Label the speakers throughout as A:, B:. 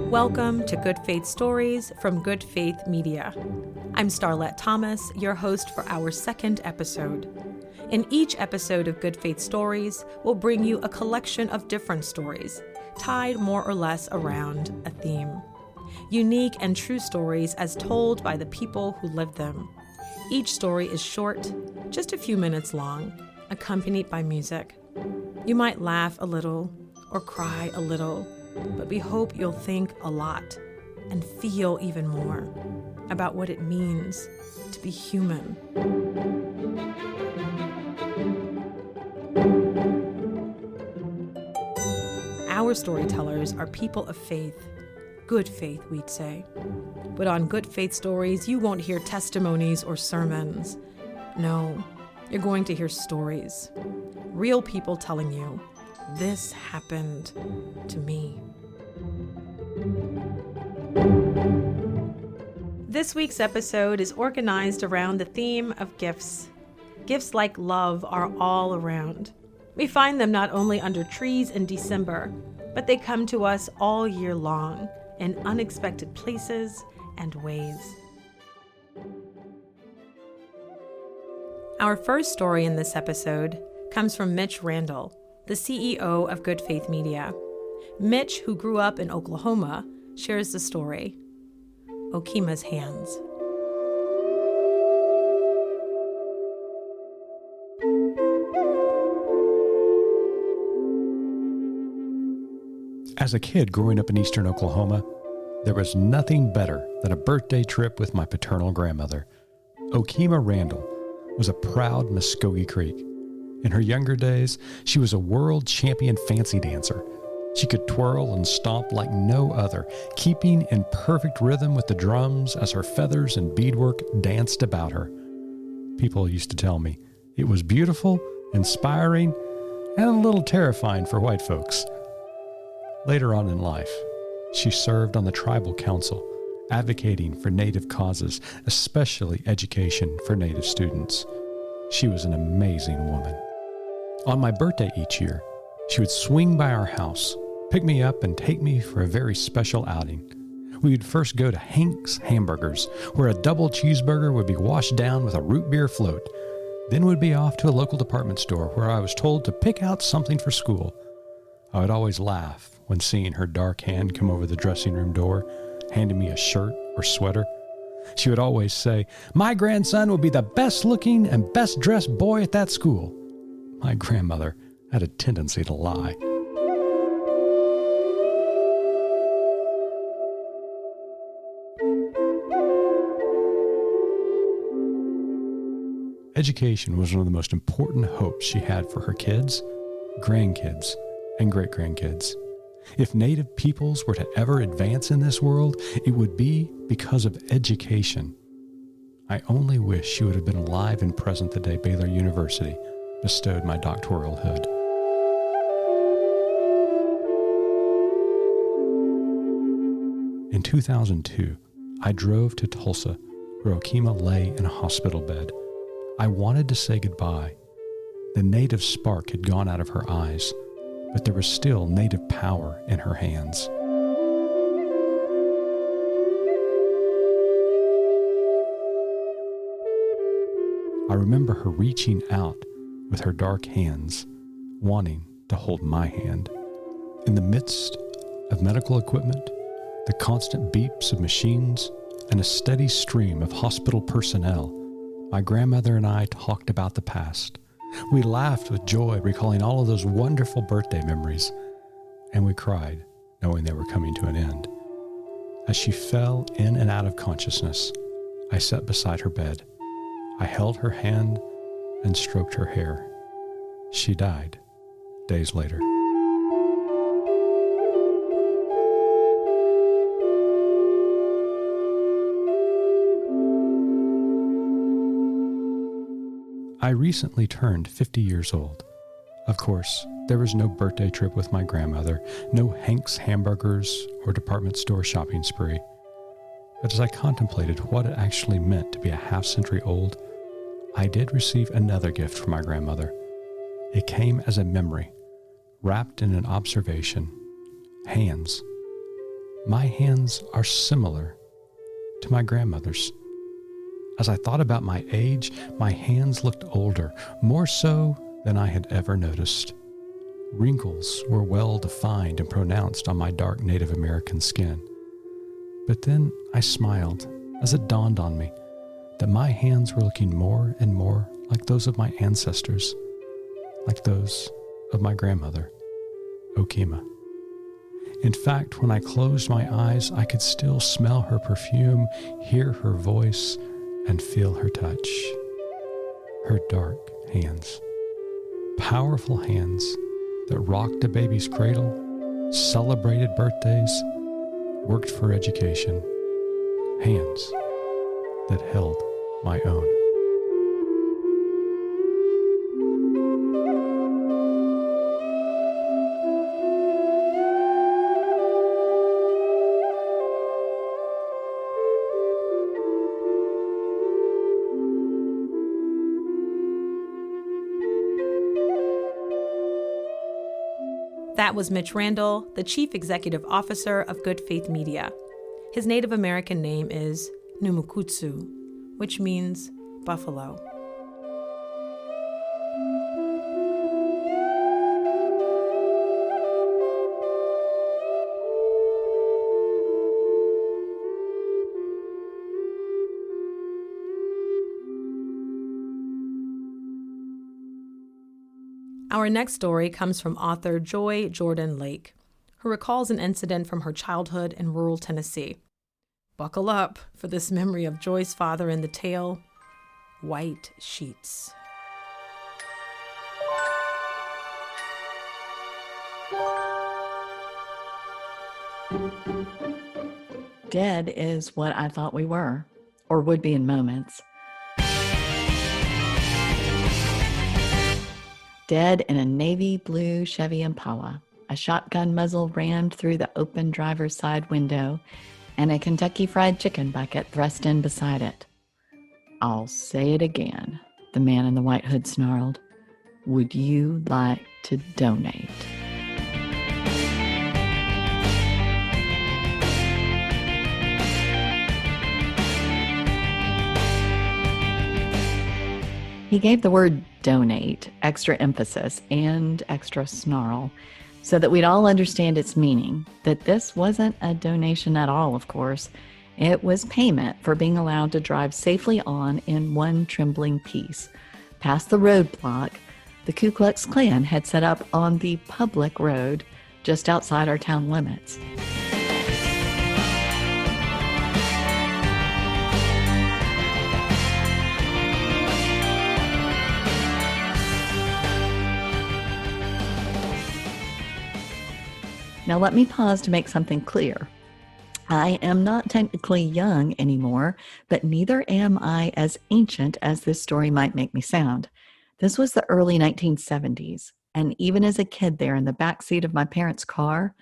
A: Welcome to Good Faith Stories from Good Faith Media. I'm Starlette Thomas, your host for our second episode. In each episode of Good Faith Stories, we'll bring you a collection of different stories, tied more or less around a theme. Unique and true stories as told by the people who lived them. Each story is short, just a few minutes long, accompanied by music. You might laugh a little or cry a little, but we hope you'll think a lot and feel even more about what it means to be human. Our storytellers are people of faith, good faith, we'd say. But on Good Faith Stories, you won't hear testimonies or sermons. No, you're going to hear stories. Real people telling you, this happened to me. This week's episode is organized around the theme of gifts. Gifts like love are all around. We find them not only under trees in December, but they come to us all year long in unexpected places and ways. Our first story in this episode comes from Mitch Randall, the CEO of Good Faith Media. Mitch, who grew up in Oklahoma, shares the story. Okemah's Hands.
B: As a kid growing up in eastern Oklahoma, there was nothing better than a birthday trip with my paternal grandmother. Okemah Randall was a proud Muskogee Creek. In her younger days, she was a world champion fancy dancer. She could twirl and stomp like no other, keeping in perfect rhythm with the drums as her feathers and beadwork danced about her. People used to tell me it was beautiful, inspiring, and a little terrifying for white folks. Later on in life, she served on the tribal council, advocating for Native causes, especially education for Native students. She was an amazing woman. On my birthday each year, she would swing by our house, pick me up, and take me for a very special outing. We would first go to Hank's Hamburgers, where a double cheeseburger would be washed down with a root beer float. Then we'd be off to a local department store where I was told to pick out something for school. I would always laugh when seeing her dark hand come over the dressing room door, handing me a shirt or sweater. She would always say, "My grandson will be the best looking and best dressed boy at that school." My grandmother had a tendency to lie. Education was one of the most important hopes she had for her kids, grandkids, and great-grandkids. If Native peoples were to ever advance in this world, it would be because of education. I only wish she would have been alive and present the day Baylor University bestowed my doctoral hood. In 2002, I drove to Tulsa, where Okemah lay in a hospital bed. I wanted to say goodbye. The Native spark had gone out of her eyes, but there was still Native power in her hands. I remember her reaching out with her dark hands, wanting to hold my hand. In the midst of medical equipment, the constant beeps of machines, and a steady stream of hospital personnel, my grandmother and I talked about the past. We laughed with joy, recalling all of those wonderful birthday memories, and we cried, knowing they were coming to an end. As she fell in and out of consciousness, I sat beside her bed. I held her hand and stroked her hair. She died days later. I recently turned 50 years old. Of course, there was no birthday trip with my grandmother, no Hank's Hamburgers or department store shopping spree. But as I contemplated what it actually meant to be a half-century old, I did receive another gift from my grandmother. It came as a memory, wrapped in an observation. Hands. My hands are similar to my grandmother's. As I thought about my age, my hands looked older, more so than I had ever noticed. Wrinkles were well defined and pronounced on my dark Native American skin. But then I smiled as it dawned on me that my hands were looking more and more like those of my ancestors, like those of my grandmother, Okemah. In fact, when I closed my eyes, I could still smell her perfume, hear her voice, and feel her touch. Her dark hands. Powerful hands that rocked a baby's cradle, celebrated birthdays, worked for education. Hands that held my own.
A: That was Mitch Randall, the Chief Executive Officer of Good Faith Media. His Native American name is Numukutsu, which means buffalo. Our next story comes from author Joy Jordan Lake, who recalls an incident from her childhood in rural Tennessee. Buckle up for this memory of Joy's father in the tale, White Sheets.
C: Dead is what I thought we were, or would be in moments. Dead in a navy blue Chevy Impala, a shotgun muzzle rammed through the open driver's side window, and a Kentucky Fried Chicken bucket thrust in beside it. I'll say it again, the man in the white hood snarled. Would you like to donate? He gave the word donate extra emphasis and extra snarl so that we'd all understand its meaning, that this wasn't a donation at all, of course. It was payment for being allowed to drive safely on in one trembling piece. Past the roadblock the Ku Klux Klan had set up on the public road just outside our town limits. Now let me pause to make something clear. I am not technically young anymore, but neither am I as ancient as this story might make me sound. This was the early 1970s, and even as a kid there in the backseat of my parents' car,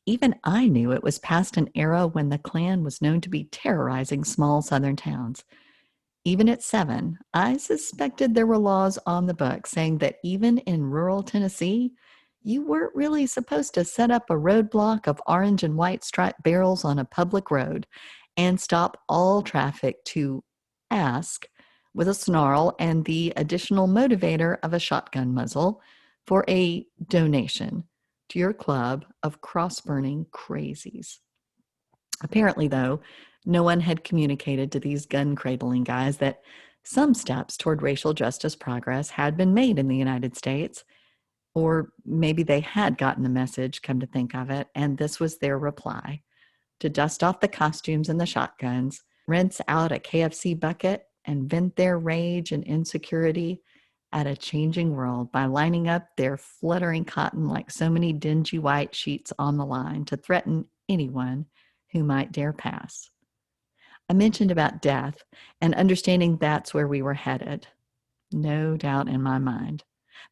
C: even I knew it was past an era when the Klan was known to be terrorizing small southern towns. Even at 7, I suspected there were laws on the books saying that even in rural Tennessee, you weren't really supposed to set up a roadblock of orange and white striped barrels on a public road and stop all traffic to ask, with a snarl and the additional motivator of a shotgun muzzle, for a donation to your club of cross-burning crazies. Apparently, though, no one had communicated to these gun-cradling guys that some steps toward racial justice progress had been made in the United States. Or maybe they had gotten the message, come to think of it, and this was their reply: to dust off the costumes and the shotguns, rinse out a KFC bucket, and vent their rage and insecurity at a changing world by lining up their fluttering cotton like so many dingy white sheets on the line to threaten anyone who might dare pass. I mentioned about death and understanding that's where we were headed. No doubt in my mind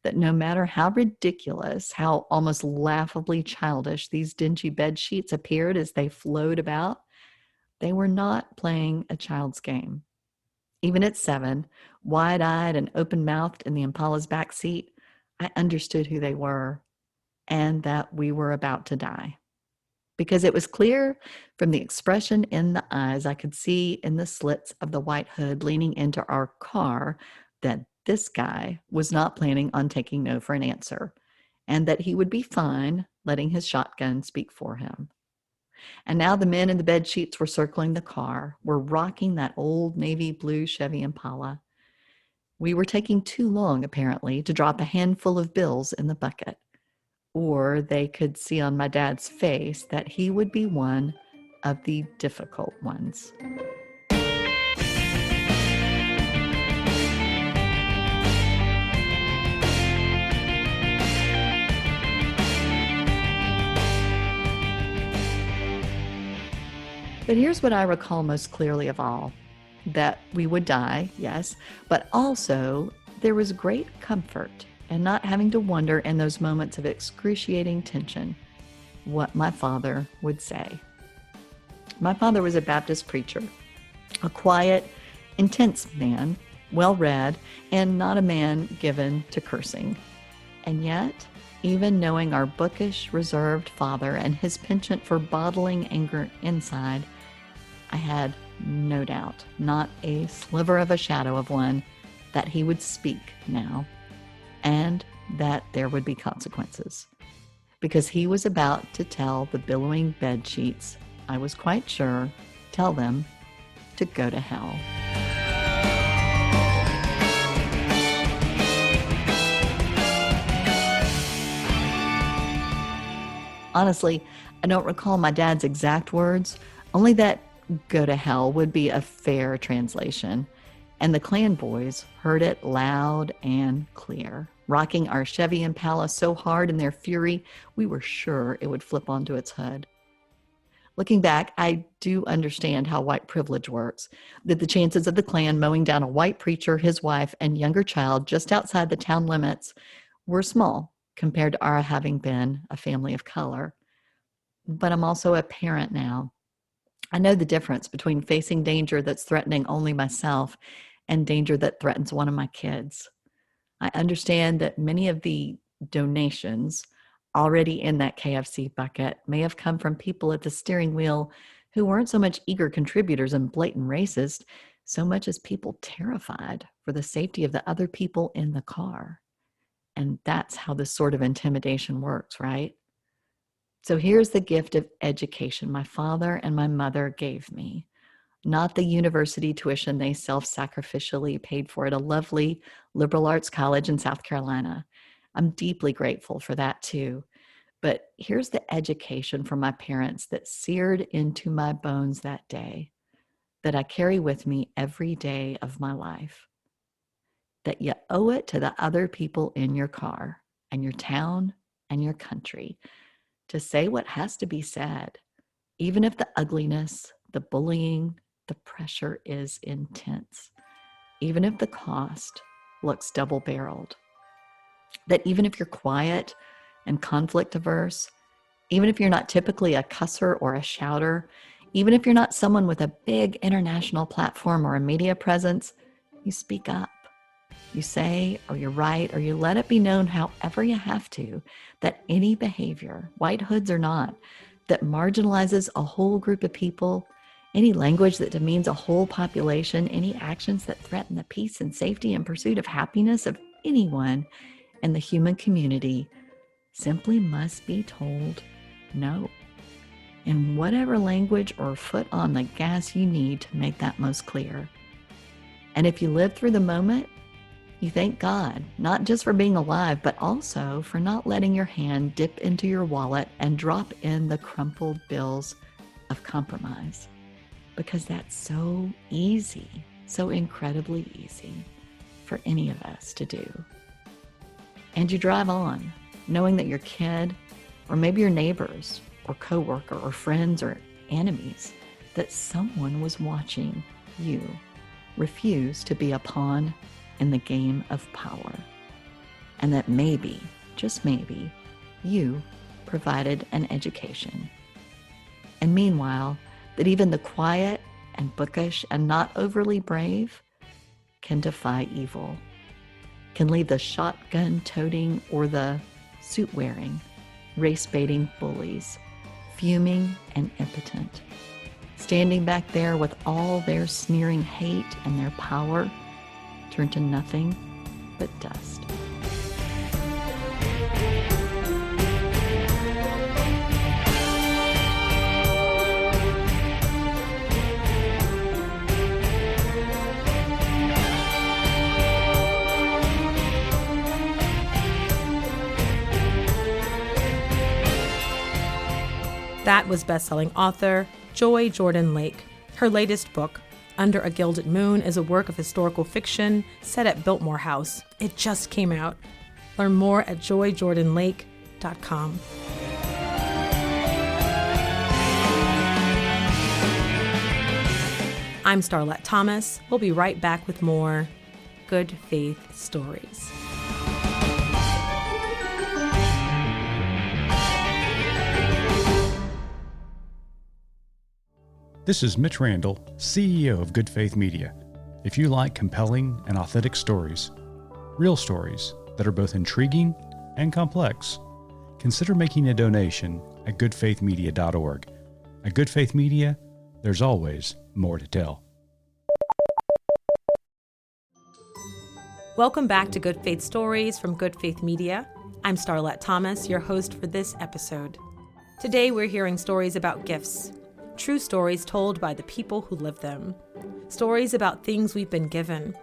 C: that no matter how ridiculous, how almost laughably childish these dingy bed sheets appeared as they flowed about, they were not playing a child's game. Even at 7, wide-eyed and open-mouthed in the Impala's back seat, I understood who they were and that we were about to die. Because it was clear from the expression in the eyes I could see in the slits of the white hood leaning into our car that this guy was not planning on taking no for an answer, and that he would be fine letting his shotgun speak for him. And now the men in the bed sheets were circling the car, were rocking that old navy blue Chevy Impala. We were taking too long, apparently, to drop a handful of bills in the bucket. Or they could see on my dad's face that he would be one of the difficult ones. But here's what I recall most clearly of all, that we would die, yes, but also there was great comfort in not having to wonder in those moments of excruciating tension what my father would say. My father was a Baptist preacher, a quiet, intense man, well-read, and not a man given to cursing. And yet, even knowing our bookish, reserved father and his penchant for bottling anger inside, I had no doubt, not a sliver of a shadow of one, that he would speak now, and that there would be consequences. Because he was about to tell the billowing bed sheets, I was quite sure, tell them to go to hell. Honestly, I don't recall my dad's exact words, only that go to hell would be a fair translation. And the Klan boys heard it loud and clear, rocking our Chevy Impala so hard in their fury, we were sure it would flip onto its hood. Looking back, I do understand how white privilege works, that the chances of the Klan mowing down a white preacher, his wife, and younger child just outside the town limits were small compared to our having been a family of color. But I'm also a parent now. I know the difference between facing danger that's threatening only myself and danger that threatens one of my kids. I understand that many of the donations already in that KFC bucket may have come from people at the steering wheel who weren't so much eager contributors and blatant racist, so much as people terrified for the safety of the other people in the car. And that's how this sort of intimidation works, right? So here's the gift of education my father and my mother gave me. Not the university tuition they self-sacrificially paid for at a lovely liberal arts college in South Carolina. I'm deeply grateful for that too. But here's the education from my parents that seared into my bones that day, that I carry with me every day of my life. That you owe it to the other people in your car and your town and your country to say what has to be said, even if the ugliness, the bullying, the pressure is intense, even if the cost looks double-barreled. That even if you're quiet and conflict averse, even if you're not typically a cusser or a shouter, even if you're not someone with a big international platform or a media presence, you speak up. You say, or you write, or you let it be known however you have to, that any behavior, white hoods or not, that marginalizes a whole group of people, any language that demeans a whole population, any actions that threaten the peace and safety and pursuit of happiness of anyone in the human community, simply must be told no. In whatever language or foot on the gas you need to make that most clear. And if you live through the moment, you thank God, not just for being alive, but also for not letting your hand dip into your wallet and drop in the crumpled bills of compromise. Because that's so easy, so incredibly easy for any of us to do. And you drive on, knowing that your kid, or maybe your neighbors, or coworker, or friends, or enemies, that someone was watching you refuse to be a pawn in the game of power. And that maybe, just maybe, you provided an education. And meanwhile, that even the quiet and bookish and not overly brave can defy evil. can leave the shotgun-toting or the suit-wearing, race-baiting bullies fuming and impotent, standing back there with all their sneering hate and their power turned to nothing but dust.
A: That was bestselling author Joy Jordan Lake. Her latest book, Under a Gilded Moon, is a work of historical fiction set at Biltmore House. It just came out. Learn more at joyjordanlake.com. I'm Starlette Thomas. We'll be right back with more Good Faith Stories.
B: This is Mitch Randall, CEO of Good Faith Media. If you like compelling and authentic stories, real stories that are both intriguing and complex, consider making a donation at goodfaithmedia.org. At Good Faith Media, there's always more to tell.
A: Welcome back to Good Faith Stories from Good Faith Media. I'm Starlette Thomas, your host for this episode. Today we're hearing stories about gifts. True stories told by the people who live them. Stories about things we've been given.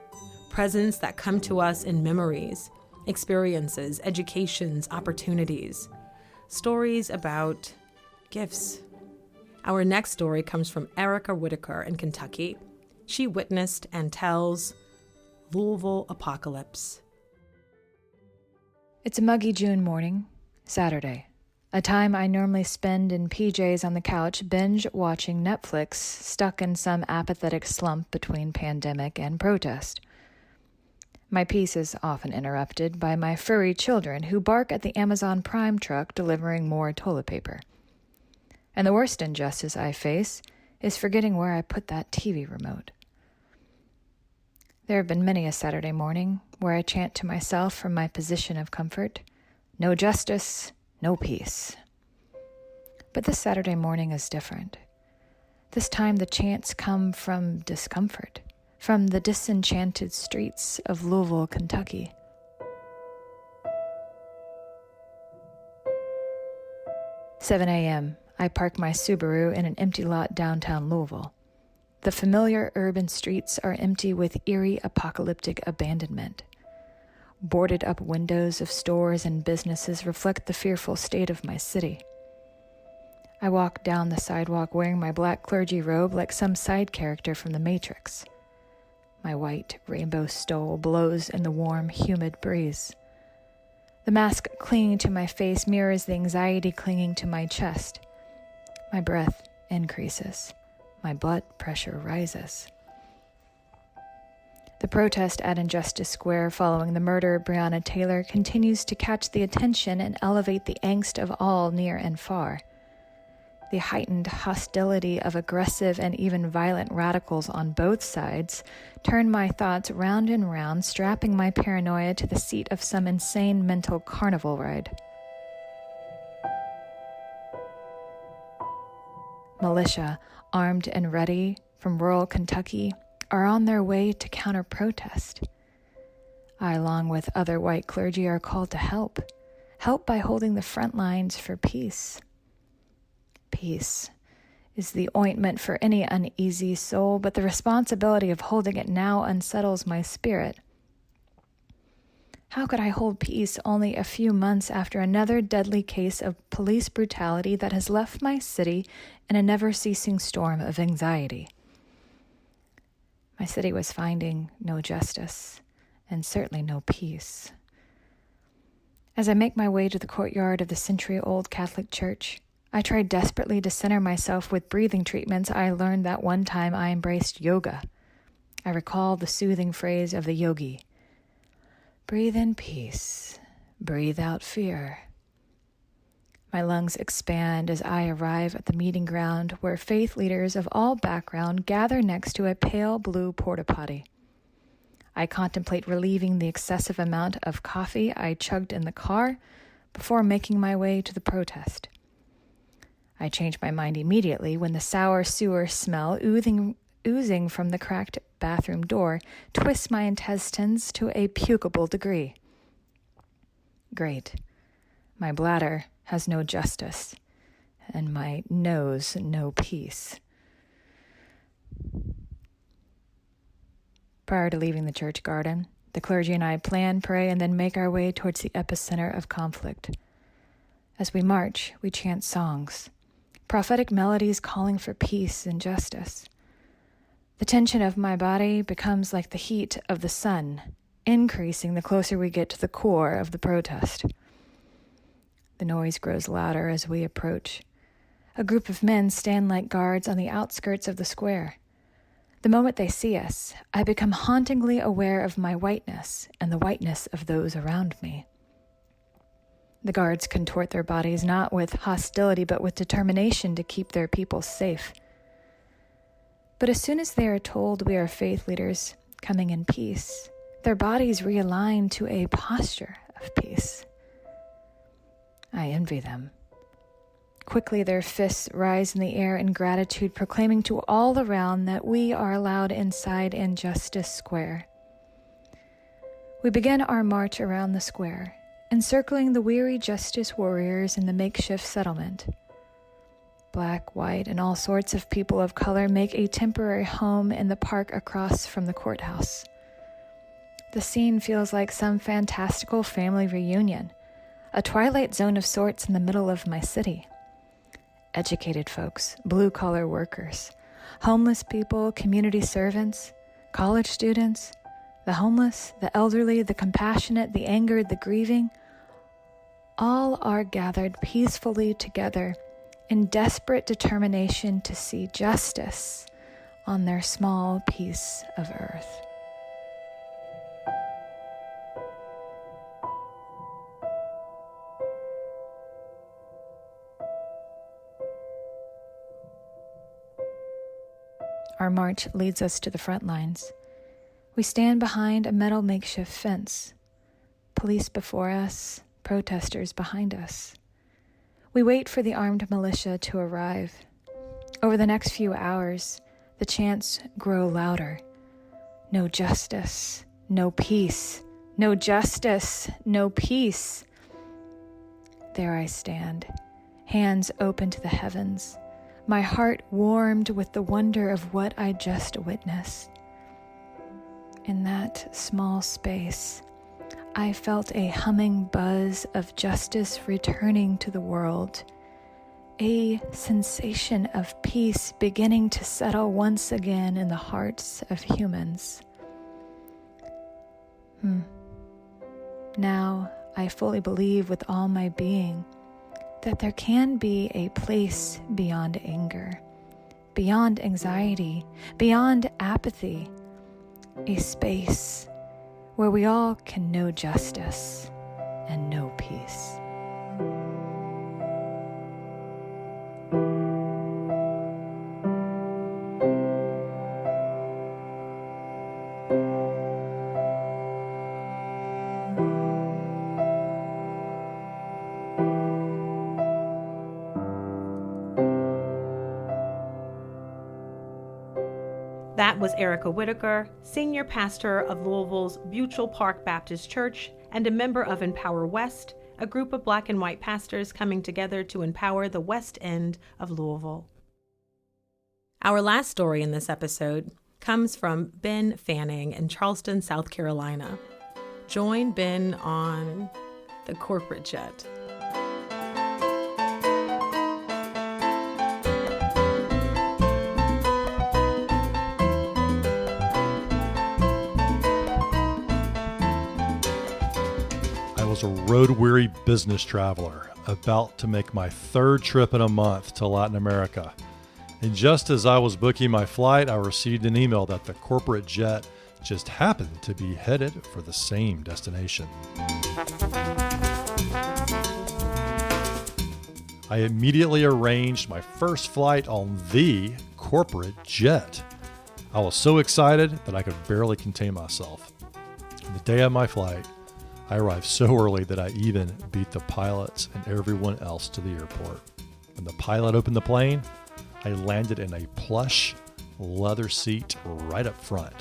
A: Presents that come to us in memories, experiences, educations, opportunities. Stories about gifts. Our next story comes from Erica Whitaker in Kentucky. She witnessed and tells Louisville Apocalypse.
D: It's a muggy June morning, Saturday. A time I normally spend in PJs on the couch binge-watching Netflix, stuck in some apathetic slump between pandemic and protest. My peace is often interrupted by my furry children who bark at the Amazon Prime truck delivering more toilet paper. And the worst injustice I face is forgetting where I put that TV remote. There have been many a Saturday morning where I chant to myself from my position of comfort, no justice, no peace. But this Saturday morning is different. This time the chants come from discomfort, from the disenchanted streets of Louisville, Kentucky. "7 a.m., I park my Subaru in an empty lot downtown Louisville. The familiar urban streets are empty with eerie apocalyptic abandonment. Boarded up windows of stores and businesses reflect the fearful state of my city. I walk down the sidewalk wearing my black clergy robe like some side character from The Matrix. My white rainbow stole blows in the warm, humid breeze. The mask clinging to my face mirrors the anxiety clinging to my chest. My breath increases. My blood pressure rises. The protest at Injustice Square following the murder of Breonna Taylor continues to catch the attention and elevate the angst of all near and far. The heightened hostility of aggressive and even violent radicals on both sides turn my thoughts round and round, strapping my paranoia to the seat of some insane mental carnival ride. Militia, armed and ready from rural Kentucky, are on their way to counter-protest. I, along with other white clergy, are called to help by holding the front lines for peace. Peace is the ointment for any uneasy soul, but the responsibility of holding it now unsettles my spirit. How could I hold peace only a few months after another deadly case of police brutality that has left my city in a never-ceasing storm of anxiety? My city was finding no justice, and certainly no peace. As I make my way to the courtyard of the century-old Catholic Church, I try desperately to center myself with breathing treatments I learned that one time I embraced yoga. I recall the soothing phrase of the yogi, "Breathe in peace, breathe out fear." My lungs expand as I arrive at the meeting ground where faith leaders of all background gather next to a pale blue porta potty. I contemplate relieving the excessive amount of coffee I chugged in the car before making my way to the protest. I change my mind immediately when the sour sewer smell oozing from the cracked bathroom door twists my intestines to a pukable degree. Great. My bladder has no justice, and my nose no peace. Prior to leaving the church garden, the clergy and I plan, pray, and then make our way towards the epicenter of conflict. As we march, we chant songs, prophetic melodies calling for peace and justice. The tension of my body becomes like the heat of the sun, increasing the closer we get to the core of the protest. The noise grows louder as we approach. A group of men stand like guards on the outskirts of the square. The moment they see us, I become hauntingly aware of my whiteness and the whiteness of those around me. The guards contort their bodies not with hostility but with determination to keep their people safe. But as soon as they are told we are faith leaders coming in peace, their bodies realign to a posture of peace. I envy them. Quickly their fists rise in the air in gratitude, proclaiming to all around that we are allowed inside Injustice Square. We begin our march around the square, encircling the weary justice warriors in the makeshift settlement. Black, white, and all sorts of people of color make a temporary home in the park across from the courthouse. The scene feels like some fantastical family reunion, a twilight zone of sorts in the middle of my city. Educated folks, blue-collar workers, homeless people, community servants, college students, the homeless, the elderly, the compassionate, the angered, the grieving, all are gathered peacefully together in desperate determination to see justice on their small piece of earth. Our march leads us to the front lines. We stand behind a metal makeshift fence. Police before us, protesters behind us. We wait for the armed militia to arrive. Over the next few hours, the chants grow louder. No justice, no peace. No justice, no peace. There I stand, hands open to the heavens, my heart warmed with the wonder of what I just witnessed. In that small space, I felt a humming buzz of justice returning to the world, a sensation of peace beginning to settle once again in the hearts of humans. Now I fully believe with all my being that there can be a place beyond anger, beyond anxiety, beyond apathy, a space where we all can know justice and know peace.
A: That was Erica Whitaker, senior pastor of Louisville's Buechel Park Baptist Church and a member of Empower West, a group of Black and white pastors coming together to empower the West End of Louisville. Our last story in this episode comes from Ben Fanning in Charleston, South Carolina. Join Ben on the corporate jet.
E: I was a road-weary business traveler about to make my third trip in a month to Latin America. And just as I was booking my flight, I received an email that the corporate jet just happened to be headed for the same destination. I immediately arranged my first flight on the corporate jet. I was so excited that I could barely contain myself. The day of my flight, I arrived so early that I even beat the pilots and everyone else to the airport. When the pilot opened the plane, I landed in a plush leather seat right up front.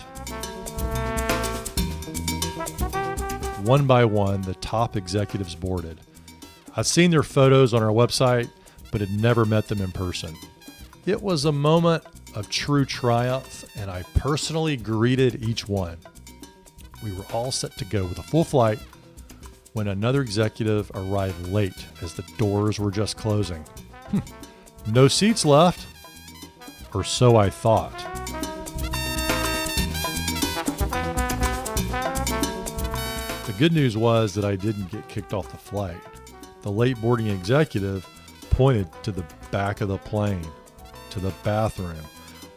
E: One by one, the top executives boarded. I'd seen their photos on our website, but had never met them in person. It was a moment of true triumph, and I personally greeted each one. We were all set to go with a full flight when another executive arrived late as the doors were just closing. No seats left, or so I thought. The good news was that I didn't get kicked off the flight. The late boarding executive pointed to the back of the plane, to the bathroom,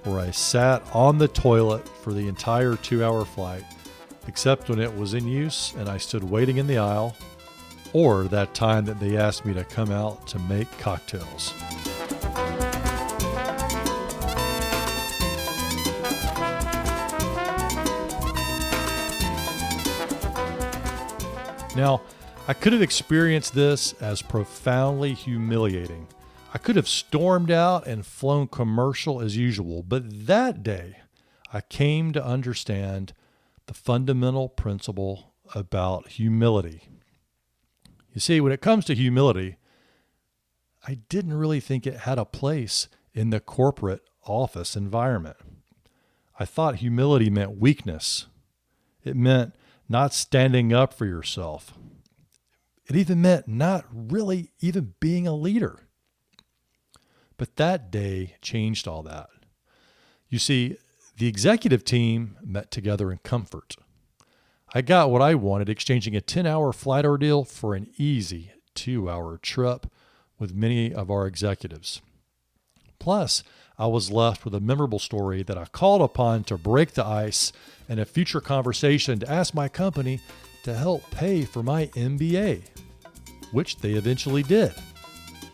E: where I sat on the toilet for the entire 2-hour flight, except when it was in use and I stood waiting in the aisle, or that time that they asked me to come out to make cocktails. Now, I could have experienced this as profoundly humiliating. I could have stormed out and flown commercial as usual, but that day I came to understand the fundamental principle about humility. You see, when it comes to humility, I didn't really think it had a place in the corporate office environment. I thought humility meant weakness. It meant not standing up for yourself. It even meant not really even being a leader. But that day changed all that. You see, the executive team met together in comfort. I got what I wanted, exchanging a 10-hour flight ordeal for an easy 2-hour trip with many of our executives. Plus, I was left with a memorable story that I called upon to break the ice in a future conversation to ask my company to help pay for my MBA, which they eventually did.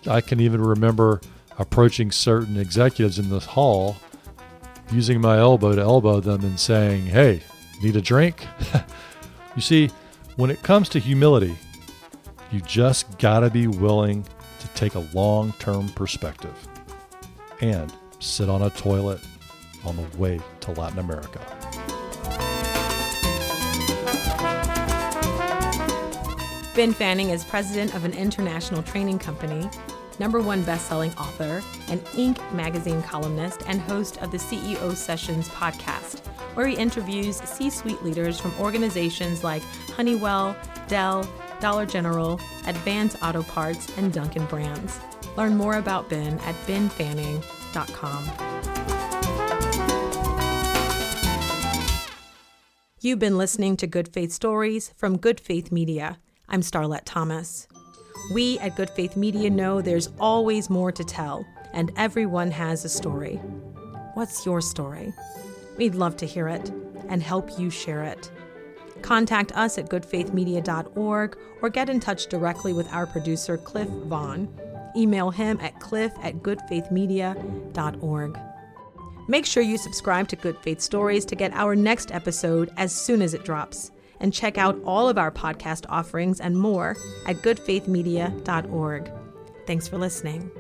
E: I can even remember approaching certain executives in the hall, using my elbow to elbow them and saying, "Hey, need a drink?" You see, when it comes to humility, you just gotta be willing to take a long-term perspective and sit on a toilet on the way to Latin America.
A: Ben Fanning is president of an international training company, #1 bestselling author, an Inc. magazine columnist, and host of the CEO Sessions podcast, where he interviews C-suite leaders from organizations like Honeywell, Dell, Dollar General, Advance Auto Parts, and Dunkin' Brands. Learn more about Ben at benfanning.com. You've been listening to Good Faith Stories from Good Faith Media. I'm Starlette Thomas. We at Good Faith Media know there's always more to tell, and everyone has a story. What's your story? We'd love to hear it and help you share it. Contact us at goodfaithmedia.org or get in touch directly with our producer, Cliff Vaughn. Email him at cliff@goodfaithmedia.org. Make sure you subscribe to Good Faith Stories to get our next episode as soon as it drops. And check out all of our podcast offerings and more at goodfaithmedia.org. Thanks for listening.